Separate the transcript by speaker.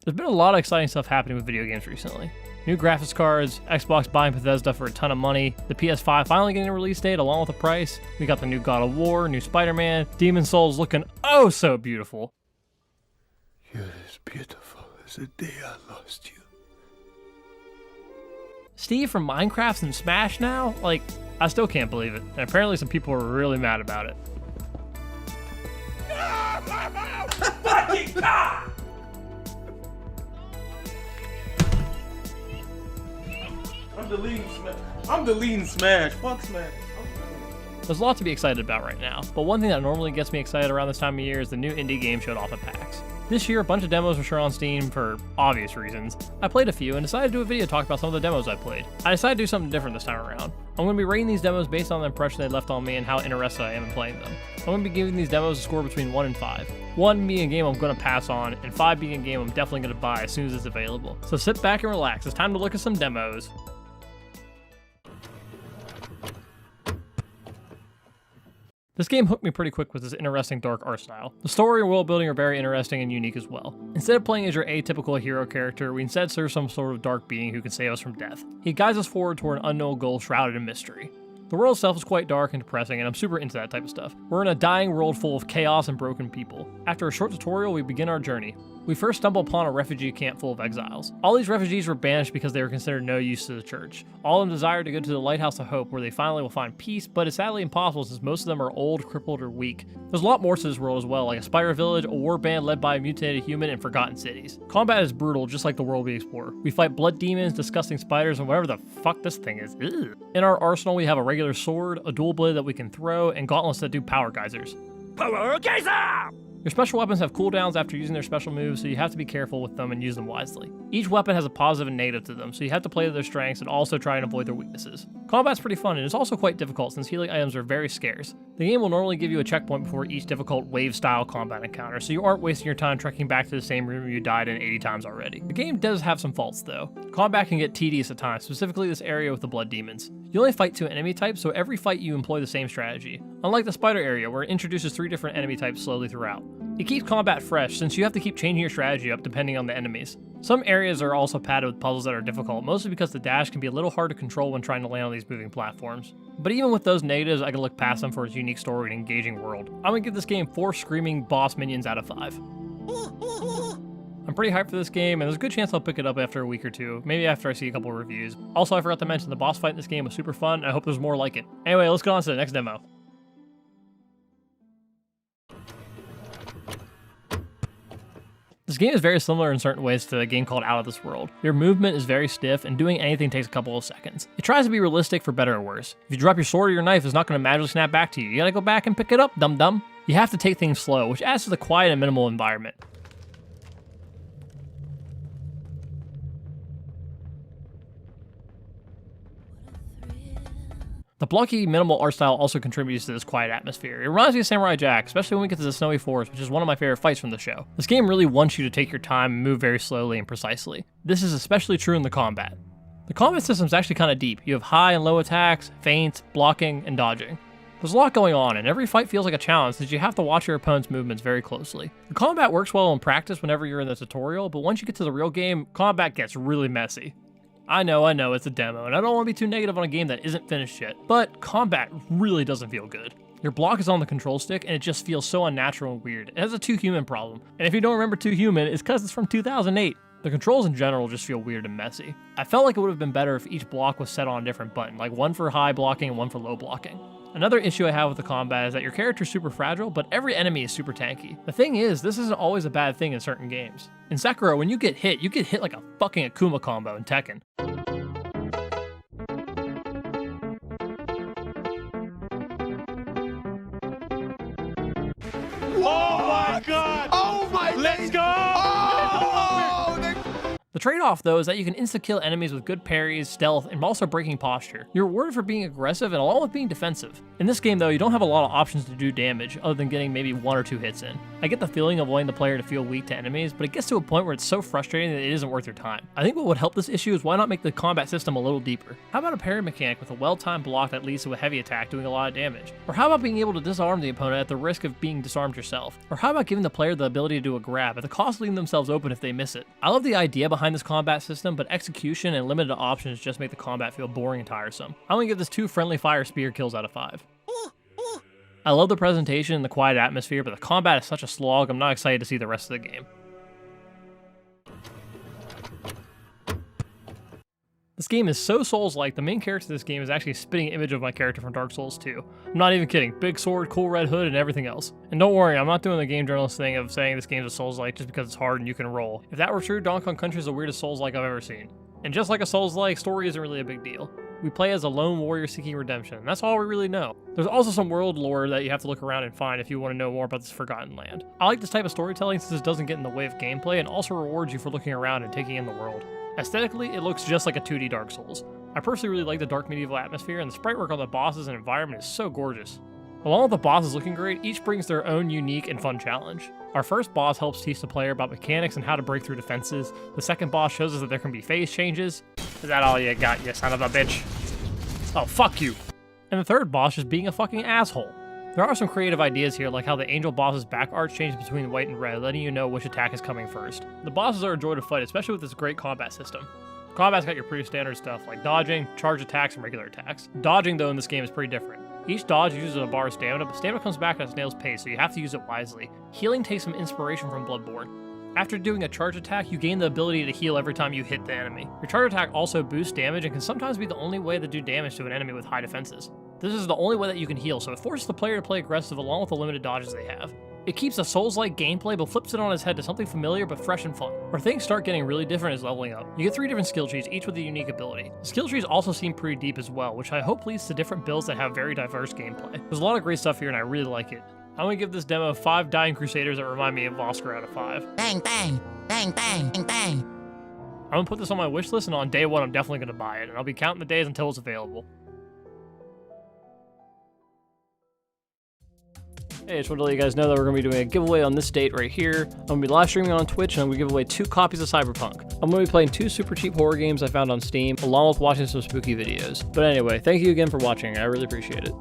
Speaker 1: There's been a lot of exciting stuff happening with video games recently. New graphics cards, Xbox buying Bethesda for a ton of money, the PS5 finally getting a release date along with a price, we got the new God of War, new Spider-Man, Demon's Souls looking oh so beautiful.
Speaker 2: You're as beautiful as the day I lost you.
Speaker 1: Steve from Minecraft's in Smash now? Like, I still can't believe it, and apparently some people are really mad about it.
Speaker 3: Fucking God! I'm deleting Smash. Fuck Smash.
Speaker 1: There's a lot to be excited about right now, but one thing that normally gets me excited around this time of year is the new indie game showed off at PAX. This year, a bunch of demos were shown on Steam for obvious reasons. I played a few and decided to do a video to talk about some of the demos I played. I decided to do something different this time around. I'm going to be rating these demos based on the impression they left on me and how interested I am in playing them. I'm going to be giving these demos a score between 1 and 5. 1 being a game I'm going to pass on, and 5 being a game I'm definitely going to buy as soon as it's available. So sit back and relax, it's time to look at some demos. This game hooked me pretty quick with its interesting dark art style. The story and world building are very interesting and unique as well. Instead of playing as your atypical hero character, we instead serve some sort of dark being who can save us from death. He guides us forward toward an unknown goal shrouded in mystery. The world itself is quite dark and depressing, and I'm super into that type of stuff. We're in a dying world full of chaos and broken people. After a short tutorial, we begin our journey. We first stumble upon a refugee camp full of exiles. All these refugees were banished because they were considered no use to the church. All of them desired to go to the Lighthouse of Hope, where they finally will find peace, but it's sadly impossible since most of them are old, crippled, or weak. There's a lot more to this world as well, like a spider village, a war band led by a mutated human, and forgotten cities. Combat is brutal, just like the world we explore. We fight blood demons, disgusting spiders, and whatever the fuck this thing is. Ugh. In our arsenal, we have a regular sword, a dual blade that we can throw, and gauntlets that do power geysers. Power geyser! Your special weapons have cooldowns after using their special moves, so you have to be careful with them and use them wisely. Each weapon has a positive and negative to them, so you have to play to their strengths and also try and avoid their weaknesses. Combat's pretty fun, and it's also quite difficult since healing items are very scarce. The game will normally give you a checkpoint before each difficult wave-style combat encounter, so you aren't wasting your time trekking back to the same room you died in 80 times already. The game does have some faults though. Combat can get tedious at times, specifically this area with the blood demons. You only fight 2 enemy types, so every fight you employ the same strategy. Unlike the spider area, where it introduces 3 different enemy types slowly throughout. It keeps combat fresh, since you have to keep changing your strategy up depending on the enemies. Some areas are also padded with puzzles that are difficult, mostly because the dash can be a little hard to control when trying to land on these moving platforms. But even with those negatives, I can look past them for its unique story and engaging world. I'm gonna give this game 4 screaming boss minions out of 5. I'm pretty hyped for this game, and there's a good chance I'll pick it up after a week or two, maybe after I see a couple of reviews. Also, I forgot to mention the boss fight in this game was super fun, and I hope there's more like it. Anyway, let's go on to the next demo. This game is very similar in certain ways to a game called Out of This World. Your movement is very stiff, and doing anything takes a couple of seconds. It tries to be realistic for better or worse. If you drop your sword or your knife, it's not going to magically snap back to you. You gotta go back and pick it up, dum-dum. You have to take things slow, which adds to the quiet and minimal environment. The blocky, minimal art style also contributes to this quiet atmosphere. It reminds me of Samurai Jack, especially when we get to the snowy forest, which is one of my favorite fights from the show. This game really wants you to take your time and move very slowly and precisely. This is especially true in the combat. The combat system is actually kind of deep. You have high and low attacks, feints, blocking, and dodging. There's a lot going on, and every fight feels like a challenge since you have to watch your opponent's movements very closely. The combat works well in practice whenever you're in the tutorial, but once you get to the real game, combat gets really messy. I know, it's a demo, and I don't want to be too negative on a game that isn't finished yet, but combat really doesn't feel good. Your block is on the control stick, and it just feels so unnatural and weird. It has a 2 human problem, and if you don't remember 2 human, it's because it's from 2008. The controls in general just feel weird and messy. I felt like it would have been better if each block was set on a different button, like one for high blocking and one for low blocking. Another issue I have with the combat is that your character's super fragile, but every enemy is super tanky. The thing is, this isn't always a bad thing in certain games. In Sekiro, when you get hit like a fucking Akuma combo in Tekken.
Speaker 3: Oh my God!
Speaker 2: Oh my!
Speaker 3: Let's go!
Speaker 2: Oh!
Speaker 1: The trade-off though is that you can insta-kill enemies with good parries, stealth, and also breaking posture. You're rewarded for being aggressive and along with being defensive. In this game though, you don't have a lot of options to do damage other than getting maybe 1 or 2 hits in. I get the feeling of wanting the player to feel weak to enemies, but it gets to a point where it's so frustrating that it isn't worth your time. I think what would help this issue is why not make the combat system a little deeper? How about a parry mechanic with a well-timed block that leads to a heavy attack doing a lot of damage? Or how about being able to disarm the opponent at the risk of being disarmed yourself? Or how about giving the player the ability to do a grab at the cost of leaving themselves open if they miss it? I love the idea behind this combat system, but execution and limited options just make the combat feel boring and tiresome. I'm gonna give this 2 friendly fire spear kills out of 5. I love the presentation and the quiet atmosphere, but the combat is such a slog, I'm not excited to see the rest of the game. This game is so Souls-like, the main character of this game is actually a spitting image of my character from Dark Souls 2. I'm not even kidding, big sword, cool red hood, and everything else. And don't worry, I'm not doing the game journalist thing of saying this game's a Souls-like just because it's hard and you can roll. If that were true, Donkey Kong Country is the weirdest Souls-like I've ever seen. And just like a Souls-like, story isn't really a big deal. We play as a lone warrior seeking redemption, and that's all we really know. There's also some world lore that you have to look around and find if you want to know more about this forgotten land. I like this type of storytelling since this doesn't get in the way of gameplay and also rewards you for looking around and taking in the world. Aesthetically, it looks just like a 2D Dark Souls. I personally really like the dark medieval atmosphere, and the sprite work on the bosses and environment is so gorgeous. Along with the bosses looking great, each brings their own unique and fun challenge. Our first boss helps teach the player about mechanics and how to break through defenses. The second boss shows us that there can be phase changes. Is that all you got, you son of a bitch? Oh, fuck you. And the third boss is being a fucking asshole. There are some creative ideas here, like how the angel boss's back arch changes between white and red, letting you know which attack is coming first. The bosses are a joy to fight, especially with this great combat system. Combat's got your pretty standard stuff like dodging, charge attacks, and regular attacks. Dodging though in this game is pretty different. Each dodge uses a bar of stamina, but stamina comes back at a snail's pace, so you have to use it wisely. Healing takes some inspiration from Bloodborne. After doing a charge attack, you gain the ability to heal every time you hit the enemy. Your charge attack also boosts damage and can sometimes be the only way to do damage to an enemy with high defenses. This is the only way that you can heal, so it forces the player to play aggressive along with the limited dodges they have. It keeps a Souls-like gameplay but flips it on its head to something familiar but fresh and fun. Where things start getting really different is leveling up. You get 3 different skill trees, each with a unique ability. The skill trees also seem pretty deep as well, which I hope leads to different builds that have very diverse gameplay. There's a lot of great stuff here and I really like it. I'm gonna give this demo 5 Dying Crusaders that remind me of Oscar out of 5.
Speaker 4: Bang, bang, bang, bang, bang, bang.
Speaker 1: I'm gonna put this on my wish list, and on day 1 I'm definitely gonna buy it, and I'll be counting the days until it's available. Hey, I just want to let you guys know that we're going to be doing a giveaway on this date right here. I'm going to be live streaming on Twitch, and I'm going to give away 2 copies of Cyberpunk. I'm going to be playing 2 super cheap horror games I found on Steam, along with watching some spooky videos. But anyway, thank you again for watching. I really appreciate it.